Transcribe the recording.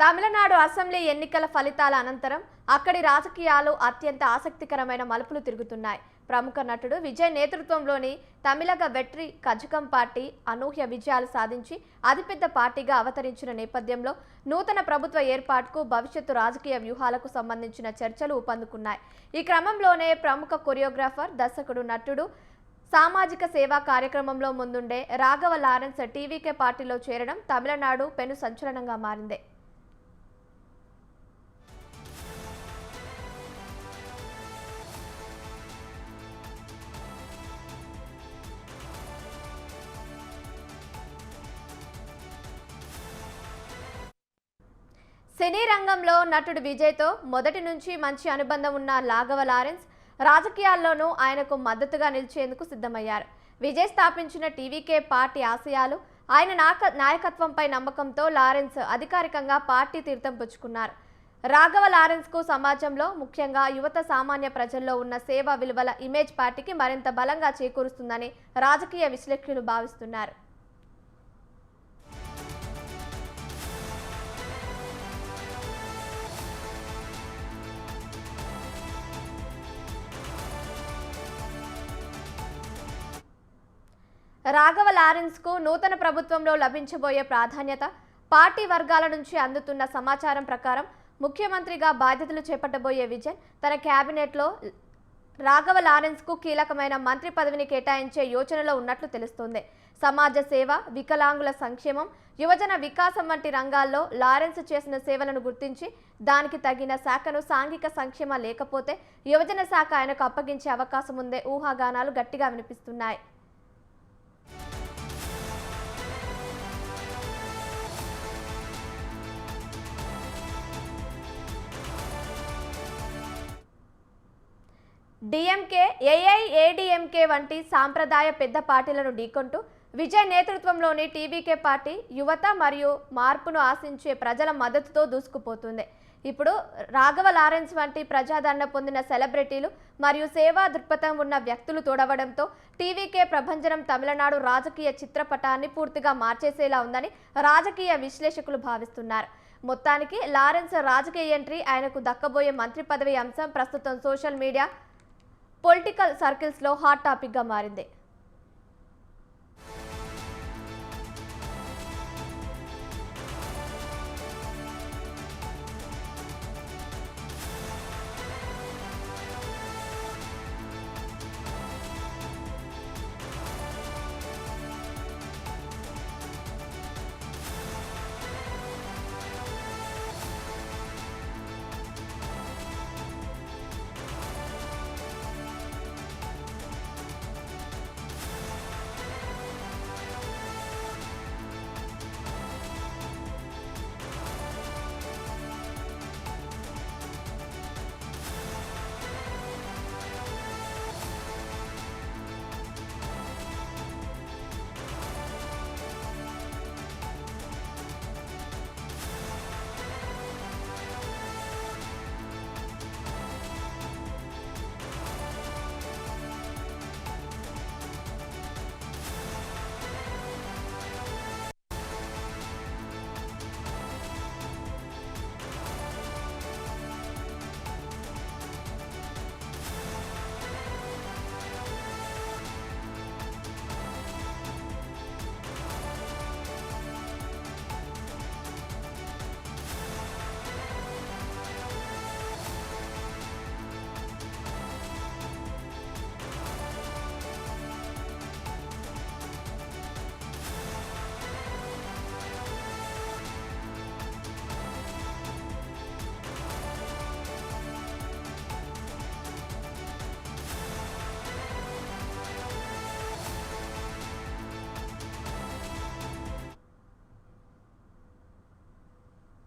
Tamil Nadu assembly ఎన్నికల ఫలితాల అనంతరం అక్కడి రాజకీయాలు అత్యంత ఆసక్తికరమైన మలుపులు తిరుగుతున్నాయి. ప్రముఖ నటుడు విజయ్ నేతృత్వంలోని తమిళగ వెట్రి కజగం పార్టీ అనూహ్య విజయాలు సాధించి అతిపెద్ద పార్టీగా అవతరించిన నేపథ్యంలో నూతన ప్రభుత్వ ఏర్పాటుకు భవిష్యత్తు రాజకీయ వ్యూహాలకు సంబంధించిన చర్చలు ఊపందుకున్నాయి. ఈ క్రమంలోనే ప్రముఖ కొరియోగ్రాఫర్, దర్శకుడు, నటుడు సామాజిక సేవా కార్యక్రమంలో ముందుండే రాఘవ లారెన్స్ టీవీకే పార్టీలో చేరడం తమిళనాడు పెను సంచలనంగా మారింది. సినీ రంగంలో నటుడు విజయ్తో మొదటి నుంచి మంచి అనుబంధం ఉన్న రాఘవ లారెన్స్ రాజకీయాల్లోనూ ఆయనకు మద్దతుగా నిలిచేందుకు సిద్ధమయ్యారు. విజయ్ స్థాపించిన టీవీకే పార్టీ ఆశయాలు, ఆయన నాయకత్వంపై నమ్మకంతో లారెన్స్ అధికారికంగా పార్టీ తీర్థం పుచ్చుకున్నారు. రాఘవ లారెన్స్కు సమాజంలో, ముఖ్యంగా యువత, సామాన్య ప్రజల్లో ఉన్న సేవా విలువల ఇమేజ్ పార్టీకి మరింత బలంగా చేకూరుస్తుందని రాజకీయ విశ్లేషకులు భావిస్తున్నారు. రాఘవ లారెన్స్కు నూతన ప్రభుత్వంలో లభించబోయే ప్రాధాన్యత, పార్టీ వర్గాల నుంచి అందుతున్న సమాచారం ప్రకారం ముఖ్యమంత్రిగా బాధ్యతలు చేపట్టబోయే విజయ్ తన కేబినెట్లో రాఘవ లారెన్స్కు కీలకమైన మంత్రి పదవిని కేటాయించే యోచనలో ఉన్నట్లు తెలుస్తోంది. సమాజ సేవ, వికలాంగుల సంక్షేమం, యువజన వికాసం వంటి రంగాల్లో లారెన్స్ చేసిన సేవలను గుర్తించి దానికి తగిన శాఖను సాంఘిక సంక్షేమ లేకపోతే యువజన శాఖ ఆయనకు అప్పగించే అవకాశం ఉందే ఊహాగానాలు గట్టిగా వినిపిస్తున్నాయి. డిఎంకే, ఏఐఏడీఎంకే వంటి సాంప్రదాయ పెద్ద పార్టీలను ఢీకొంటూ విజయ్ నేతృత్వంలోని టీవీకే పార్టీ యువత మరియు మార్పును ఆశించే ప్రజల మద్దతుతో దూసుకుపోతుంది. ఇప్పుడు రాఘవ లారెన్స్ వంటి ప్రజాదరణ పొందిన సెలబ్రిటీలు మరియు సేవా దృక్పథం ఉన్న వ్యక్తులు తోడవడంతో టీవీకే ప్రభంజనం తమిళనాడు రాజకీయ చిత్రపటాన్ని పూర్తిగా మార్చేసేలా ఉందని రాజకీయ విశ్లేషకులు భావిస్తున్నారు. మొత్తానికి లారెన్స్ రాజకీయ ఎంట్రీ, ఆయనకు దక్కబోయే మంత్రి పదవి అంశం ప్రస్తుతం సోషల్ మీడియా, పొలిటికల్ సర్కిల్స్లో హాట్ టాపిక్గా మారింది.